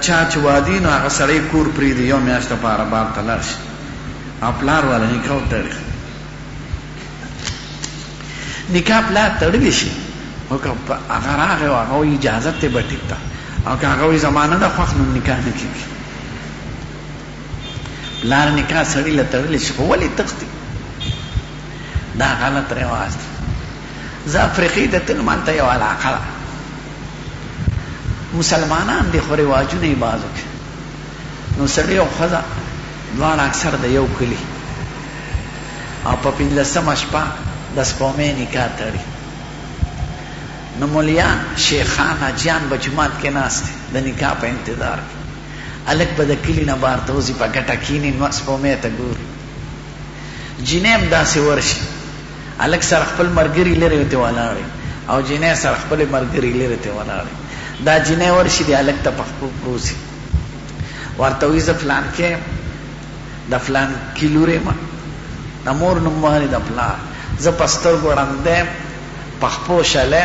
چا چې وادي نو هغه سړی کور پرېږدي یو میاشت دپاره بار ته لاړ شي او پلار والا نکاح وتړي نکاح پلار تړلی شي او که هغه راغی او هغه وایي اجازت دی به ټیک ده او که هغه وایي زما نه ده خوښ نو نکاح نه کېږي پلار نکاح سړي له تړلی شي خو ولې تښتي دا غلط رواج دی زه افریقې ته تلم هلته یو علاقه ده مسلمانان دي خو رواجونه یې بعضو کې نو سړی او ښځه دواړه اکثر د یو کلي او په 15مه شپه د سپومې نکاح تړي نو مولیان شیخان حاجیان به جومات کې ناست دي د نکاح په انتظار کې هلک به د کلي نه بهر ته وځي په ګټه کښېني نو سپومې ته ګوري جینۍ هم داسې ورشي هلک سره خپل ملګري لرې ورته ولاړې او جینۍ سره خپلې ملګري لرې ته ولاړې دا جینۍ ورشي د هلک ته په خپو پروسي ورته وایي زه فلان کې د فلان کې لور یم د مور نوم وهلې د پلار زه په سترګو ړنده یم په خپو شلی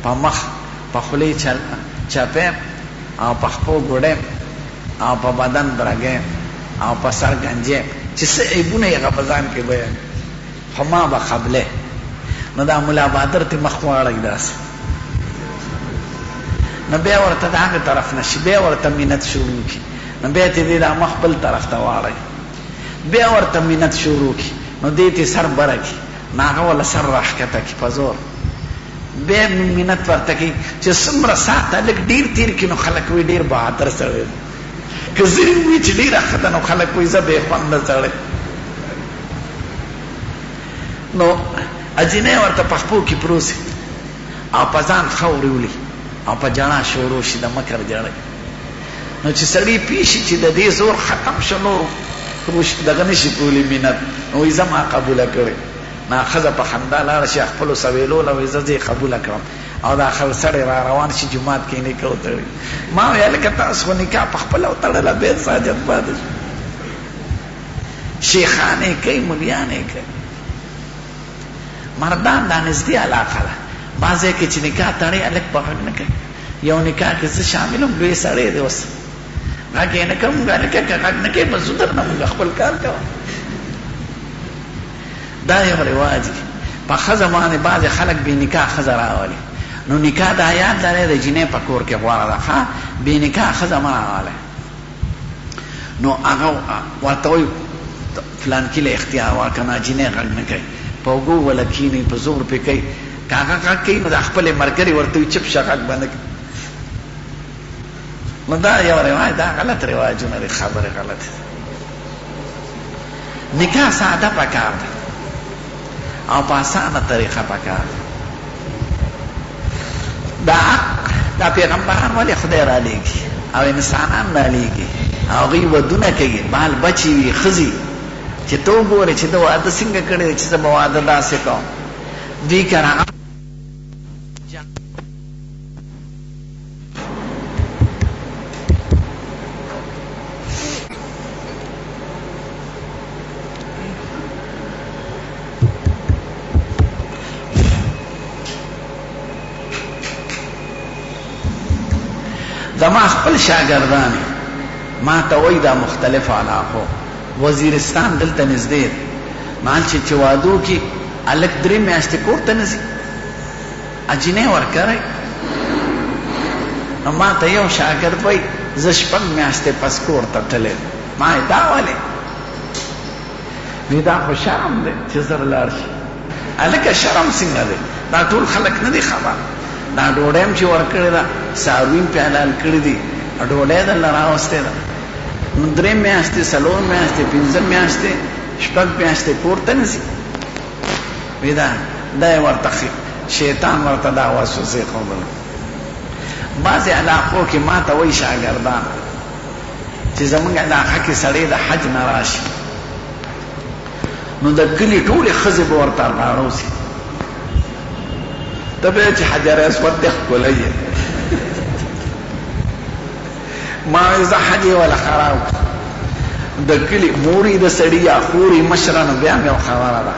په مخ په خولې چپې او په خپو ګوډې او په بدن برګې او په سر ګنجې چې څه عیبونه یې هغه په ځان کې بیان خو ما به قبلې نو دا ملا بهادر تې مخ واړی داسې نو بیا ورته د هغې طرف نه شي بیا ورته منت شروع کړي نو بیا تې دې دا مخ بل طرف ته واړی بیا ورته منت شروع کړي نو دې تې سر بره کړي نو هغه وله سر راښکته کړي په زور بیا منت ورته کوي چې څومره ساعته لږ ډېر تېر کړي نو خلک وایي ډېر بهادر سړی که ځینې وایي چې ډېره ښه ده نو خلک وایي زه بې خونده سړی نو اجینۍ ورته په خپو کې پروسي او په ځان خاورې ولي او په جړا شروع شي د مکر جړی نو چې سړی پیشي چې د دې زور ختم شو نور دغه نشي کولی منت نو وایي زه ما قبوله کړې نه ښځه په خندا لاړه شي خپلو سویلو له وایي زه ځې قبوله کړم او دا سړی را روان شي جومات کې نکاح وتړي ما ویل لکه تاسو خو نکاح په خپله وتړله بیا ساجت پاتې شو شیخانې کوي ملیانې کوي مردان دا نږدې علاقه ده بعض ځای کې چې نکاح تړی هلک په غږ نه کوي یو نکاح کې زه شامل یم لوی سړی دی اوس غږ یې نه کوم هلکه که غږ نه کوي بس زه درنه مونږ خپل کار کوه دا یو رواج دی په ښځه باندې بعضې خلک بې نکاح ښځه راولي نو نکاح دا یاد لرئ د جینۍ په کور کې غوره ده ښه بې نکاح ښځه مه راولئ نو هغه ورته وایي فلان کې له اختیار ورکړه نه جینۍ غږ نه کوي په اوږو وله کښېني په زور پې کوي که هغه غږ کوي نو د خپلې ملګري ورته وایي چپ شه غږ به نه کوي نو دا یو رواج دا غلط رواجونه دي خبرې غلطې نکاح ساده پکار ده او په اسانه طریقه پکار ده دا پیغمبران ولې خدای را لیږي او انسانان را لیږي او هغوی ودونه کوي بال بچي وي ښځې چې ته وګورې چې د واده څنګه کړی دی چې زه به واده داسې کوم دوی که راغه زما خپل شاګردان ما ته وایي دا مختلف علاقو وزیرستان دلته نږدې مال چې وادو کې هلک 3 میاشتې کور ته نه ځي اجینۍ ورکړی نو ما ته یو شاګرد وایي زه 6 میاشتې پس کور ته تللی ما یې دا ولې وی دا خو شرم دی چې زر لاړ شي هلکه شرم څنګه دی دا ټول خلک نه دي خبر دا ډوډۍ هم چې ورکړې ده څاروي هم پې حلال کړي دي ډوډۍ درله راوستې ده نو 3 میاشتې 4 میاشتې 5 میاشتې 6 میاشتې کور ته نه ځي وی دا یې ورته شیطان ورته دا وسوسې ښودله بعضې علاقو کې ما ته وایي شاګردان چې زمونږ علاقه کې سړی د حج نه راشي نو د کلي ټولې ښځې به ورته راړوځي ته به چې حجر اسود دی ښکلی یې ما وایي زه حج یې وله خراب د کلي مورې د سړي یا خورې مشره نو بیا هم یو خبره ده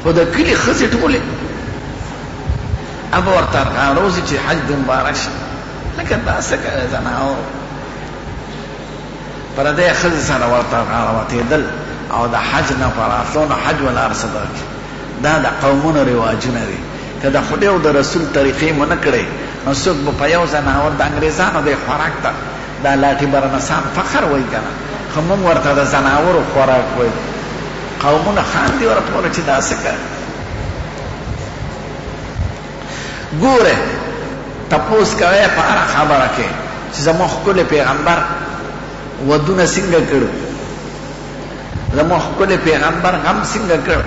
خو د کلي ښځې ټولې هغه ورته راروځي چې حج دې مبارک شي لکه دا څه کوې زناور پردې ښځې سره ورته راوتېدل او د حج نه په راتلو نو حج ولا هر څه درکړي. دا د قومونو رواجونه دي. که د خدای او د رسول طریقې مو نه کړې نو څوک به په یو ځناور د انګریزانو د خوراک ته دا لاټي برنسان فخر وایي که نه، خو موږ ورته د ځناورو خوراک وایي. قومونه خاندي ورپورې چې داسې کوي. ګوره تپوس کوئ په هره خبره کې چې زموږ ښکلی پیغمبر ودونه څنګه کړو، زموږ ښکلی پیغمبر غم څنګه کړ،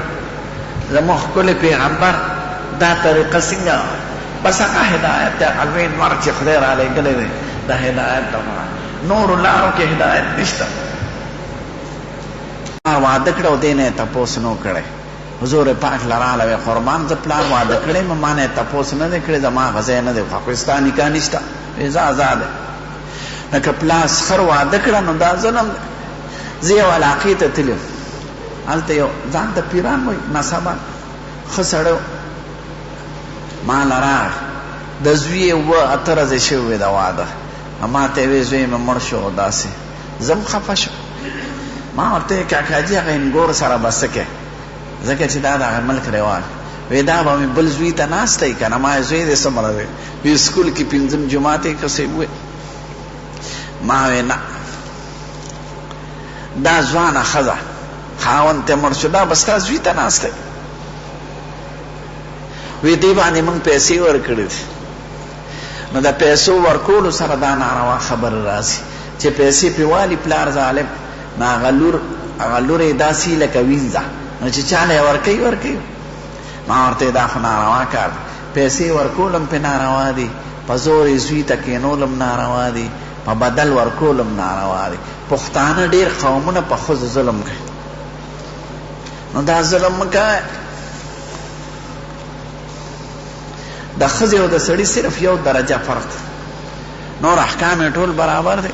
زموږ ښکلی پیغمبر دا طریقه څنګه. بس هغه هدایت دی، هغه لوی انوار چې خدای را لېږلی دی د هدایت دپاره. نورو لارو کې هدایت نشته. واده کړه او دې نه یې تپوس نو کړی. حضور پاک له راغله وی قربان زه پلار واده کړی یم، ما نه یې تپوس نه دی کړی، زما هغه ځای نه دی خو ستا نکاح نشته. زه ازاده لکه پلاس خر واده کړه نو دا ظلم دی. زه یو علاقې ته تللی یم، هلته یو ځان ته پیران وایي ناڅاپه ښه سړی ما له راغی، د زوی یې 8 ورځې شوې وې د واده. ما ته یې ویې زوی مې مړ شو او داسې زه هم خفه شوم. ما ورته ویې کاکاجي هغه انګور سره به څه کوې، ځکه چې دا د هغه ملک رواج. وی دا به مې بل زوی ته ناست دی که نه. ما زوی دی څومره دی؟ وی سکول کې 5 جماعت یې کسې وی. ما وی نه دا ځوانه ښځه خاوند ته مړ شو، دا به ستا زوی ته ناست دی. وی دې باندې موږ پیسې ورکړې دي. نو د پیسو ورکولو سره دا ناروا خبره راځي چې پیسې پې والي پلار ظالم، نو هغه لور یې داسې لکه وینځه، نو چې چاله یې ورکوي ورکوي. ما ورته دا خو ناروا کار دی. پیسې ورکول هم پې ناروا دي، په زور یې زوی ته کېنول هم ناروا دي، په بدل ورکول هم ناروا دي. پښتانه ډېر قومونه په ښځو ظلم کوي. نو دا ظلم مه کوئ. د ښځې او د سړي صرف یو درجه فرق دی، نور احکام یې ټول برابر دی.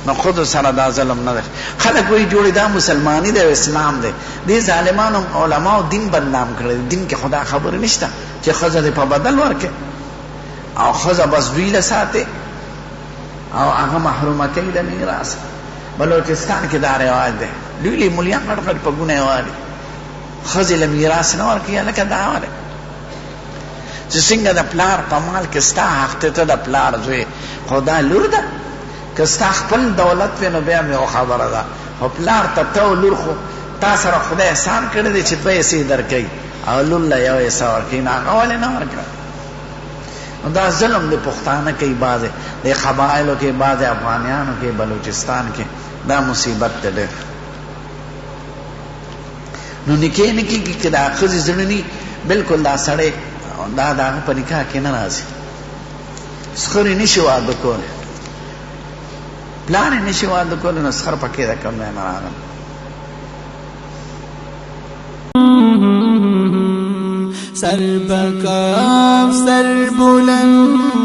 نو ښځو سره دا ظلم نه دی. خلک وایي جوړې دا مسلماني دی او اسلام دی. دې ظالمانو علماو دین بدنام کړی دی. دین کې خدا خبرې نشته چې ښځه دې په بدل ورکړي او ښځه بس دوی له ساتي او هغه محرومه کوي د میراث. بلوچستان کې دا رواج دی، لوی لوی ملیان غټ غټ پګونه یې والي، ښځې له میراث نه ورکوي. هلکه دا ولې چې څنګه د پلار په مال کې ستا حق دی، ته د پلار زوی، خو دا لور ده. که ستا خپل دولت وي نو بیا مې یو خبره ده، خو پلار ته ته لور خو تا سره خدای احسان کړی دی چې پیسې درکوي او لور له یو حصه ورکوي، نو هغه ولې نه ورکوي؟ نو دا ظلم د پښتانه کوي، بعضې د قبایلو کې، بعضې افغانیانو کې، بلوچستان کې دا مصیبت دی ډېر. نو نکاح نه کېږي که دا ښځې زړه ني، بلکل دا سړی دا د هغه په نکاح کې نه راځي. سخر یې نشي واده کولی، پلان یې نشي واده کولی، نو سخر پکې د کوم ځای نه راغلی. سر بکاف سر بلند